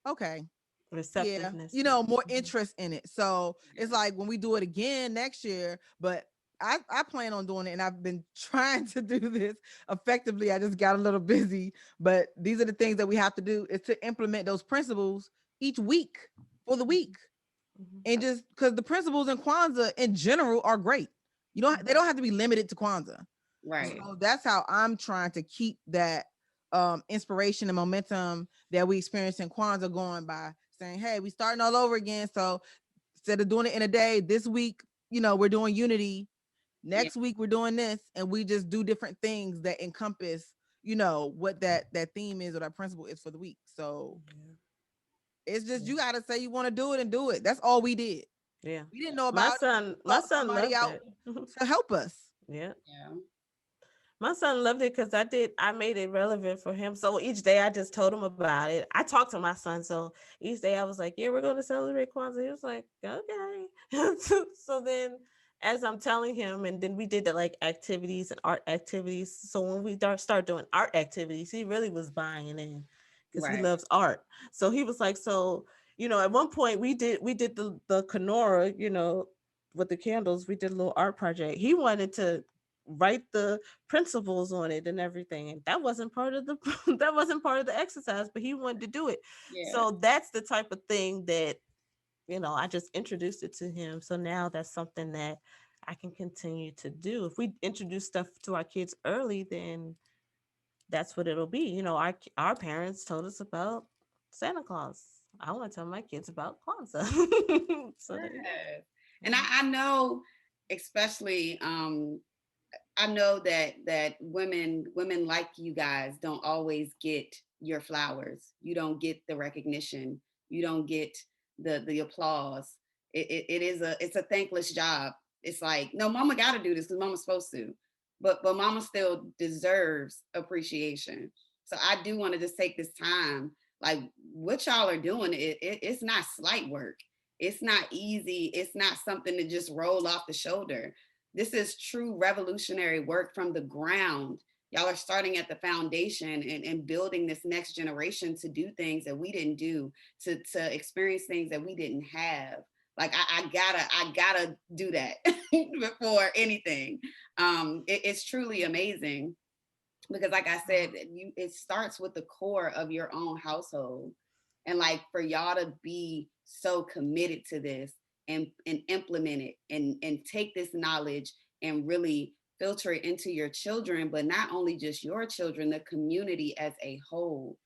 okay, yeah, Receptiveness. more Mhm. interest in it. So it's Yeah. like when we do it again next year, but I plan on doing it, and I've been trying to do this effectively. I just got a little busy, but these are the things that we have to do, is to implement those principles each week for the week. Mhm. And just because the principles in Kwanzaa in general are great. They don't have to be limited to Kwanzaa. Right. So that's how I'm trying to keep that inspiration and momentum that we experienced in Kwanzaa going, by saying, hey, we starting all over again. So instead of doing it in a day, this week, we're doing unity. Yeah. Next week we're doing this, and we just do different things that encompass, what that theme is or that principle is for the week. So it's just, you gotta say you want to do it and do it. That's all we did. Yeah. We didn't know My about it. son, We my sought son somebody loved out it. to help us. Yeah. Yeah. My son loved it because I made it relevant for him. So each day I just told him about it. I talked to my son. So each day I was like, yeah, we're going to celebrate Kwanzaa. He was like, okay. So then as I'm telling him, and then we did the like activities and art activities. So when we start doing art activities, he really was buying in because he Right. loves art. So he was like, so, at one point we did the Kenora, with the candles, we did a little art project. He wanted to write the principles on it and everything, and that wasn't part of the that wasn't part of the exercise, but he wanted to do it. Yeah. So that's the type of thing that I just introduced it to him, so now that's something that I can continue to do. If we introduce stuff to our kids early, then that's what it'll be. Our parents told us about Santa Claus. I want to tell my kids about Kwanzaa. So there you go. Yes. And I know, especially I know that women like you guys don't always get your flowers. You don't get the recognition. You don't get the applause. It's a thankless job. It's like, no, mama got to do this because mama's supposed to, but mama still deserves appreciation. So I do want to just take this time, like what y'all are doing. It's not slight work. It's not easy. It's not something to just roll off the shoulder. This is true revolutionary work from the ground. Y'all are starting at the foundation and building this next generation to do things that we didn't do, to experience things that we didn't have. Like I gotta do that before anything. It's truly amazing because, like I said, it starts with the core of your own household, and like for y'all to be so committed to this and implement it and take this knowledge and really filter it into your children, but not only just your children, the community as a whole.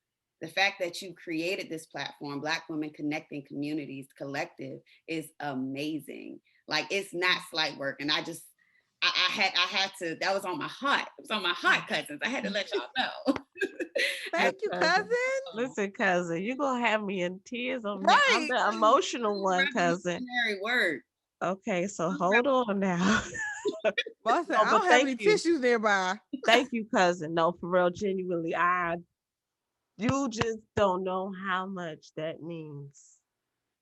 The fact that you created this platform, Black Women Connecting Communities Collective, is amazing. Like it's not slight work, and I had to. That was on my heart. It was on my heart, cousins. I had to let y'all know. Yes, Thank you, cousin. cousin. Listen, cousin, you're gonna have me in tears over here. I'm Right. the emotional one, cousin. Revolutionary work. Okay, so hold on now. Well, I said, No, I but don't have thank any you. tissues nearby. Thank you, cousin. No, for real, genuinely. You just don't know how much that means.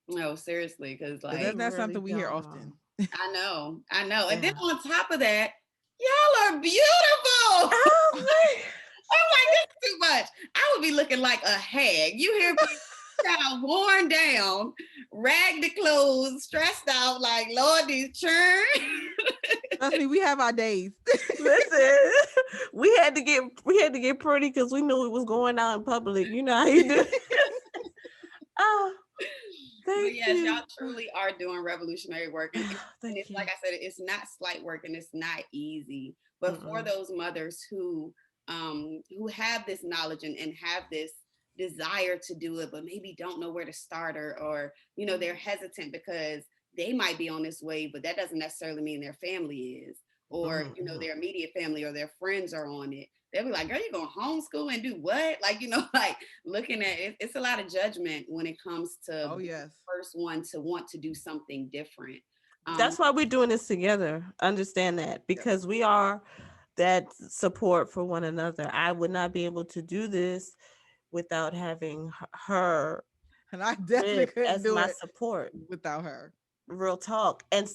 No, seriously, because Because You that's like not really something we hear don't know. often. I know. And then Yeah. on top of that, y'all are beautiful. Oh, man. I'm like, this is too much. I would be looking like a hag. You hear me? Child worn down, ragged clothes, stressed out, like Lord, these churn. Trust me, we have our days. Listen, we had to get pretty because we knew it was going out in public. You know how you do. Oh, But thank yes, y'all you. truly are doing revolutionary work. And Thank it's like you. I said, it's not slight work and it's not easy. But for Mm-mm. those mothers who have this knowledge and have this desire to do it, but maybe don't know where to start, or they're hesitant because they might be on this wave, but that doesn't necessarily mean their family is, or Mm-mm. their immediate family or their friends are on it. They'll be like, girl, you going homeschool and do what? Like, like looking at it, it's a lot of judgment when it comes to Oh, being yes. the first one to want to do something different. That's why we're doing this together. Understand that Yep. because we are that support for one another. I would not be able to do this without having her And I definitely rib couldn't as do my it support. without her. Real talk. And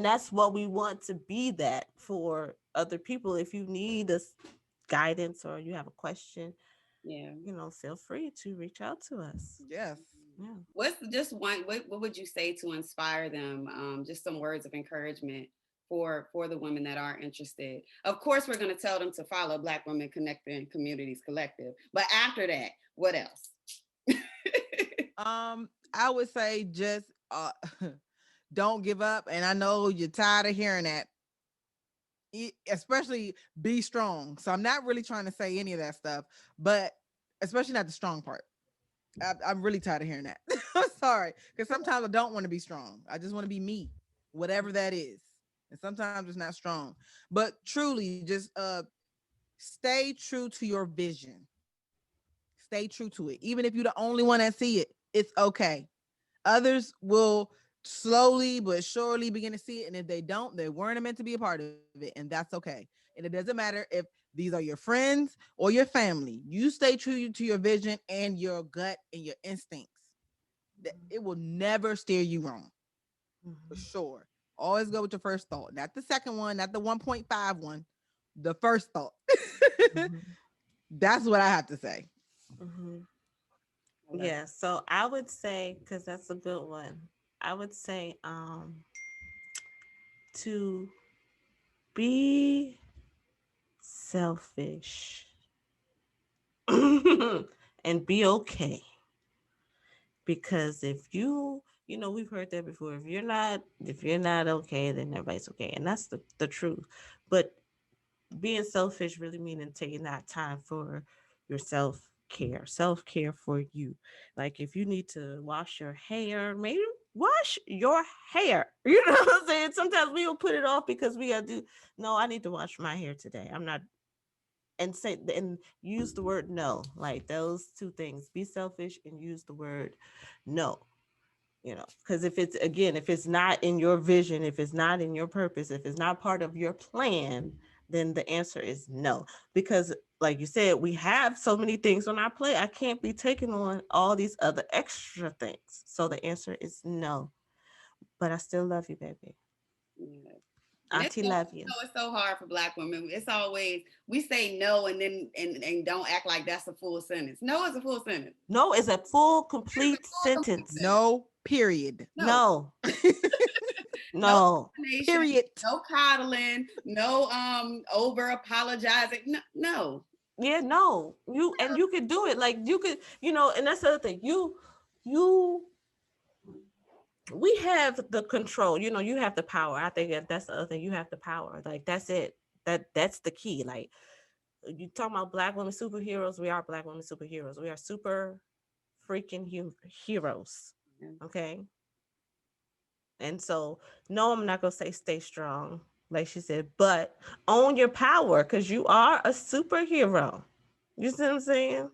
that's what we want to be, that for other people. If you need us guidance or you have a question, Yeah. feel free to reach out to us. Yes. Yeah. What's just one? What would you say to inspire them? Just some words of encouragement for the women that are interested. Of course, we're going to tell them to follow Black Women Connecting Communities Collective. But after that, what else? I would say just don't give up. And I know you're tired of hearing that. Especially be strong. So I'm not really trying to say any of that stuff, but especially not the strong part. I'm really tired of hearing that. I'm sorry, because sometimes I don't want to be strong. I just want to be me, whatever that is. And sometimes it's not strong. But truly, just stay true to your vision. Stay true to it. Even if you're the only one that see it, it's okay. Others will slowly but surely begin to see it. And if they don't, they weren't meant to be a part of it. And that's okay. And it doesn't matter if these are your friends or your family. You stay true to your vision and your gut and your instincts. It will never steer you wrong, for Mhm. sure. Always go with your first thought, not the second one, not the 1.5 one, the first thought. Mhm. That's what I have to say. Mhm. I love Yeah, so I would say, because that's a good one, I would say to be selfish and be okay. Because if we've heard that before. If you're not okay, then everybody's okay. And that's the truth. But being selfish really meaning taking that time for your self care for you. Like if you need to wash your hair, maybe wash your hair. You know what I'm saying? Sometimes we will put it off because we gotta do. No, I need to wash my hair today. I'm not. And use the word no. Like those two things: be selfish and use the word no. Because if it's not in your vision, if it's not in your purpose, if it's not part of your plan, then the answer is no. Because like you said, we have so many things on our plate. I can't be taking on all these other extra things. So the answer is no. But I still love you, baby. yeah. And Auntie love you. it's so hard for Black women. It's always we say no and then and don't act like that's a full sentence. No is a full sentence. No is a full It's a complete full complete sentence. sentence. No, period. No, No. no No. explanation, Period. no coddling, no over apologizing. No, no. Yeah, no. You could do it. Like you could, and that's the other thing. You we have the control. You have the power. I think that's the other thing. You have the power. Like that's it. That's the key. Like you talking about Black women superheroes. We are Black women superheroes. We are super freaking heroes. Yeah. Okay. And so, no, I'm not gonna say stay strong, like she said, but own your power because you are a superhero. You see what I'm saying?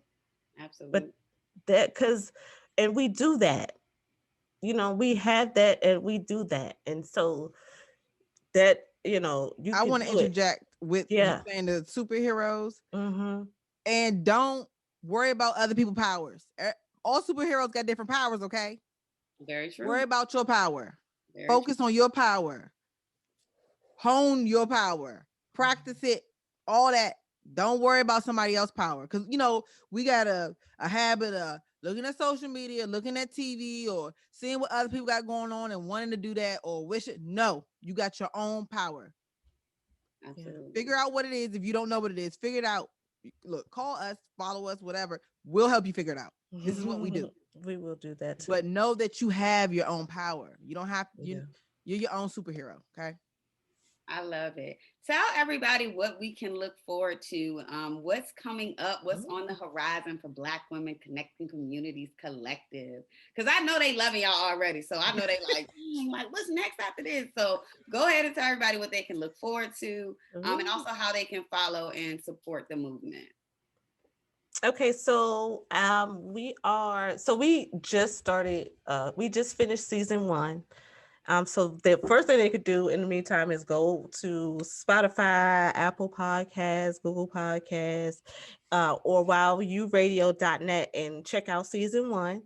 But Absolutely. and we do that. We have that and we do that. And so that, you I can want to do it. interject with you Yeah. saying the superheroes Mm-hmm. and don't worry about other people's powers. All superheroes got different powers, okay? Very Worry true. about your power. Very true. Focus on your power. Hone your power. Practice it. All that. Don't worry about somebody else's power. Because, we got a habit of looking at social media, looking at TV, or seeing what other people got going on and wanting to do that or wish it. No, you got your own power. Yeah. Absolutely. Figure out what it is. If you don't know what it is, figure it out. Look, call us, follow us, whatever. We'll help you figure it out. This is what we do. We will do that too. But know that you have your own power. You don't have Yeah. you're your own superhero. Okay. I love it. Tell everybody what we can look forward to. What's coming up? What's on the horizon for Black Women Connecting Communities Collective? Because I know they loving y'all already. So I know they like, dang, like what's next after this? So go ahead and tell everybody what they can look forward to, and also how they can follow and support the movement. Okay, so we just started we just finished season 1. So the first thing they could do in the meantime is go to Spotify, Apple Podcasts, Google Podcasts, or wowuradio.net and check out season 1.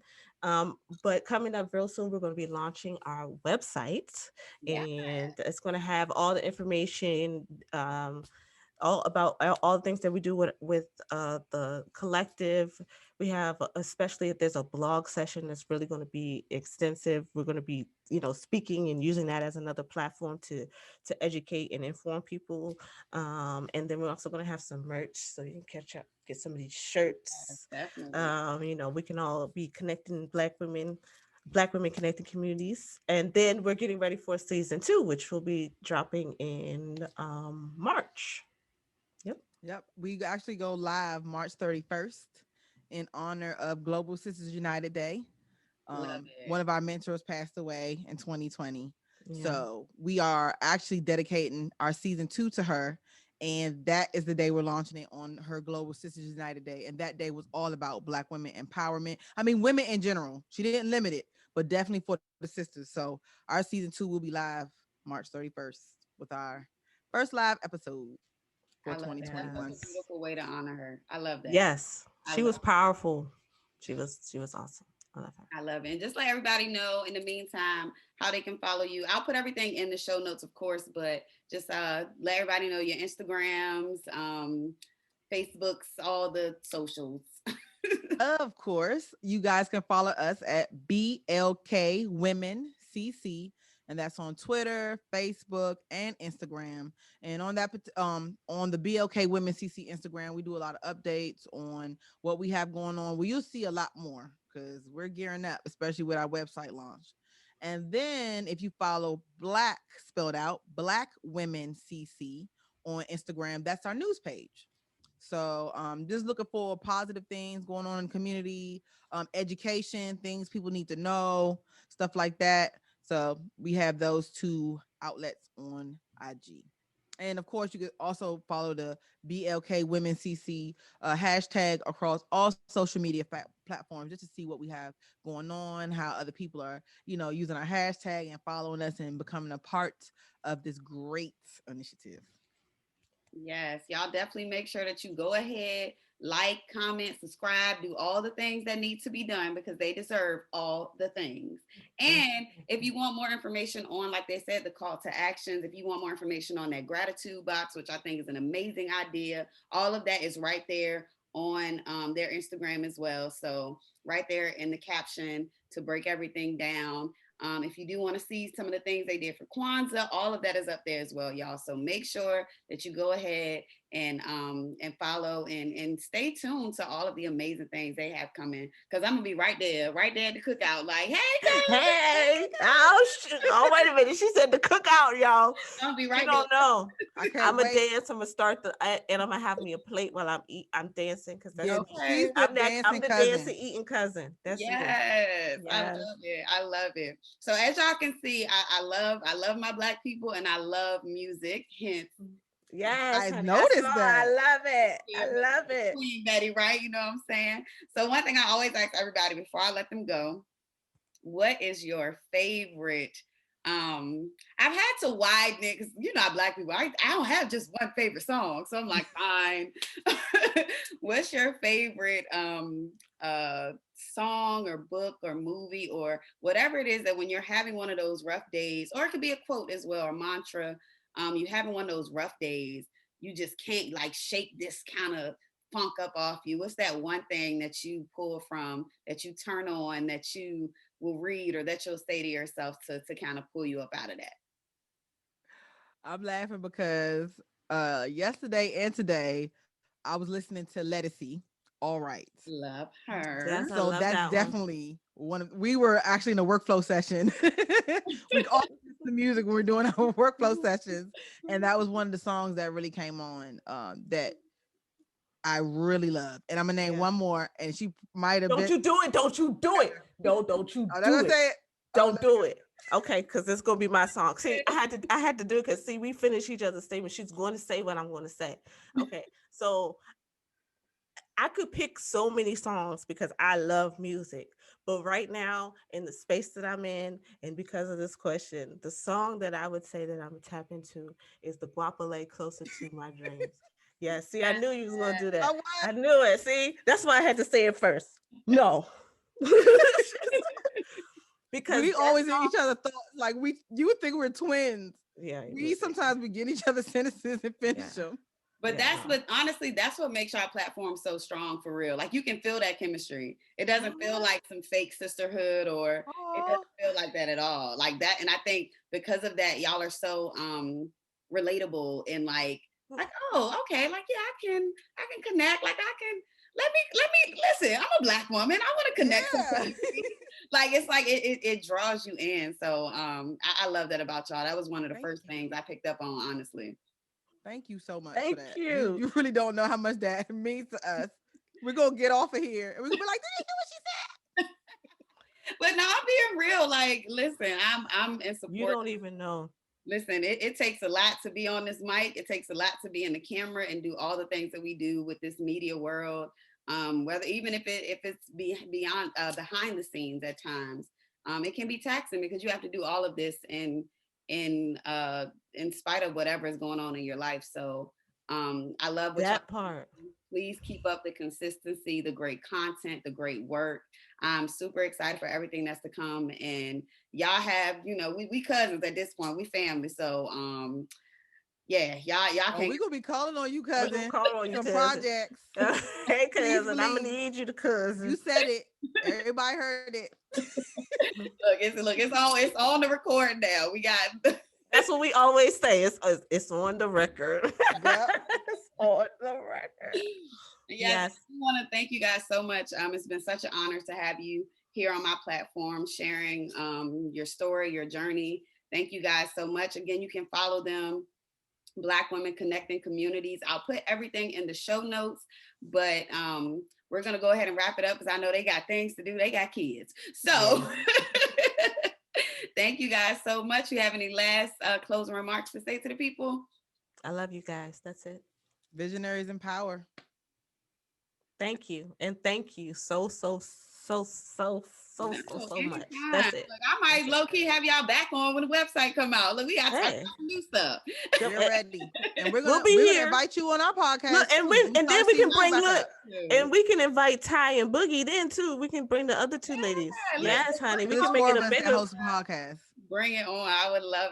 But coming up real soon, we're going to be launching our website, Yeah. and it's going to have all the information. all about all the things that we do with the collective. We have, especially if there's a blog session that's really going to be extensive, we're going to be, speaking and using that as another platform to educate and inform people. And then we're also going to have some merch, so you can catch up, get some of these shirts. Definitely. We can all be connecting Black women connecting communities. And then we're getting ready for season 2, which will be dropping in March. Yep. Yep. We actually go live March 31st in honor of Global Sisters United Day. Love One it. of our mentors passed away in 2020. Yeah. So we are actually dedicating our season 2 to her. And that is the day we're launching it, on her Global Sisters United Day. And that day was all about Black women empowerment. I mean, women in general. She didn't limit it, but definitely for the sisters. So our season 2 will be live March 31st with our first live episode for I love it. That's such a 2021. Yes. beautiful way to honor her. I love that. Yes. I She love was powerful. She was awesome. I love her. I love it. And just let everybody know in the meantime how they can follow you. I'll put everything in the show notes, of course, but just let everybody know your Instagrams, Facebooks, all the socials. Of course, you guys can follow us at BLK Women CC, and that's on Twitter, Facebook, and Instagram. And on that, on the BLK Women CC Instagram, we do a lot of updates on what we have going on. Well, you'll see a lot more because we're gearing up, especially with our website launch. And then if you follow Black, spelled out, Black Women CC on Instagram, that's our news page. So just looking for positive things going on in the community, education, things people need to know, stuff like that. So we have those 2 outlets on IG. And of course, you could also follow the BLK Women CC hashtag across all social media platforms, just to see what we have going on, how other people are, using our hashtag and following us and becoming a part of this great initiative. Yes, y'all definitely make sure that you go ahead, like, comment, subscribe, do all the things that need to be done because they deserve all the things. And if you want more information on, like they said, the call to actions, if you want more information on that gratitude box, which I think is an amazing idea, all of that is right there on their Instagram as well. So right there in the caption to break everything down. If you do want to see some of the things they did for Kwanzaa, all of that is up there as well, y'all. So make sure that you go ahead and follow and stay tuned to all of the amazing things they have coming. Because I'm gonna be right there at the cookout, like, hey girl, Hey, oh, oh, wait a minute. She said the cookout, y'all. I'm gonna be You right don't there. know. I can't I'm gonna wait. dance. I'm gonna start and I'm gonna have me a plate while I'm dancing because that's Yeah, me. she's Okay. the I'm dancing the dancing cousin. eating cousin. That's me. Yes, I Yes. love it. I love it. So as y'all can see, I love my Black people and I love music. Hence, Yes, I honey. I saw. noticed I that. love it. yeah, I love it. Queen Betty, right? You know what I'm saying? So one thing I always ask everybody before I let them go, what is your favorite? I've had to widen it because Black people, I don't have just one favorite song. So I'm like, fine. What's your favorite song or book or movie or whatever it is that when you're having one of those rough days, or it could be a quote as well or mantra, you're having one of those rough days, you just can't like shake this kind of funk up off you. What's that one thing that you pull from, that you turn on, that you will read or that you'll say to yourself to kind of pull you up out of that? I'm laughing because yesterday and today I was listening to Lettucey. All right. Love her. Yes, I So love that's that one. definitely we were actually in a workflow session. We all listen to music when we're doing our workflow sessions. And that was one of the songs that really came on that I really love. And I'm gonna name Yeah. one more, and she might have Don't been. you do it. Don't you do it. No, don't you I'm not do gonna it. say it. Don't do it. Okay, because it's gonna be my song. See, I had to do it because see, we finish each other's statement. She's going to say what I'm going to say. Okay, so I could pick so many songs because I love music. But right now, in the space that I'm in, and because of this question, the song that I would say that I'm tap into is the Guapole Closer to My Dreams. Yeah, see, I knew you was gonna do that. I I knew it. See, that's why I had to say it first. No. Because we that always in song, each other thoughts. Like you would think we're twins. yeah, We sometimes begin each other's sentences and yeah. finish them. But that's what, honestly, that's what makes our platform so strong for real. Like you can feel that chemistry. It doesn't feel like some fake sisterhood, or it doesn't feel like that at all. Like that. And I think because of that, y'all are so relatable and like, oh, okay, like yeah, I can connect. Like I can let me listen. I'm a Black woman. I want to connect to community. Like it's like it draws you in. So I love that about y'all. That was one of the first things I picked up on, honestly. Thank you so much Thank for that. you. You really don't know how much that means to us. We're gonna get off of here and we're gonna be like, did you hear what she said? But no, I'm being real. Like, listen, I'm in support. You don't even know. Listen, it takes a lot to be on this mic. It takes a lot to be in the camera and do all the things that we do with this media world. Whether even if it's beyond behind the scenes at times, it can be taxing because you have to do all of this in spite of whatever is going on in your life. So I love what that part. Please keep up the consistency, the great content, the great work. I'm super excited for everything that's to come. And y'all have, we cousins at this point, we family. So yeah, y'all can. We're gonna be calling on you, cousin. We're gonna call on you, some cousin. Projects. Hey, cousin, I'm gonna need you to cousin. You said it. Everybody heard it. It's on the record now. We got. That's what we always say. It's on the record. Yep. It's on the record. Yes. I want to thank you guys so much. It's been such an honor to have you here on my platform, sharing your story, your journey. Thank you guys so much. Again, you can follow them, Black Women Connecting Communities. I'll put everything in the show notes, but we're going to go ahead and wrap it up because I know they got things to do. They got kids. So thank you guys so much. You have any last closing remarks to say to the people? I love you guys. That's it. Visionaries in power. Thank you. And thank you so much. That's it. Look, I might low-key have y'all back on when the website come out. Look, we got to new stuff. We're ready. And we're gonna invite you on our podcast. Look, and then we can bring and we can invite Ty and Boogie then too. We can bring the other two ladies. Yes, honey. We can make it a bigger podcast. Bring it on. I would love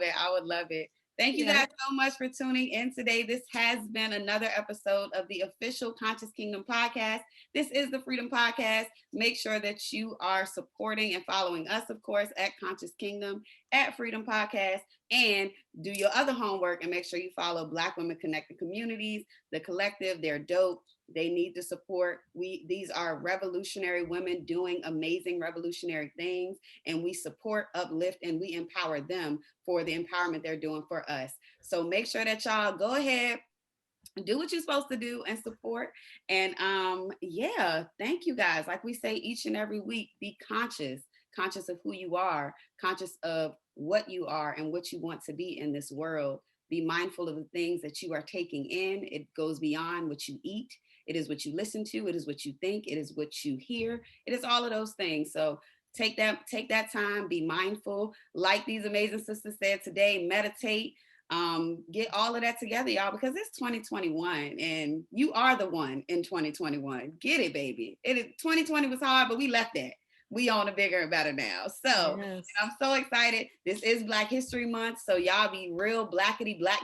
it. Thank you guys so much for tuning in today. This has been another episode of the official Conscious Kingdom podcast. This is the Freedom Podcast. Make sure that you are supporting and following us, of course, at Conscious Kingdom, at Freedom Podcast, and do your other homework and make sure you follow Black Women Connecting Communities, the collective. They're dope. They need the support. These are revolutionary women doing amazing revolutionary things, and we support, uplift, and we empower them for the empowerment they're doing for us. So make sure that y'all go ahead, do what you're supposed to do and support. And thank you guys. Like we say each and every week, be conscious of who you are, conscious of what you are and what you want to be in this world. Be mindful of the things that you are taking in. It goes beyond what you eat. It is what you listen to. It is what you think. It is what you hear. It is all of those things. So take that time, be mindful. Like these amazing sisters said today, meditate, get all of that together, y'all, because it's 2021 and you are the one in 2021. Get it, baby. 2020 was hard, but we left that. We on a bigger and better now. So I'm so excited. This is Black History Month. So y'all be real blackity, black.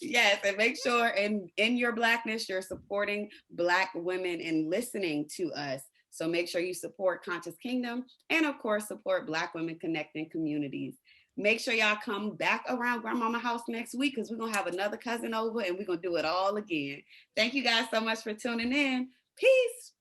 Yes, and make sure in your Blackness, you're supporting Black women and listening to us. So make sure you support Conscious Kingdom and, of course, support Black Women Connecting Communities. Make sure y'all come back around Grandmama house next week because we're going to have another cousin over and we're going to do it all again. Thank you guys so much for tuning in. Peace.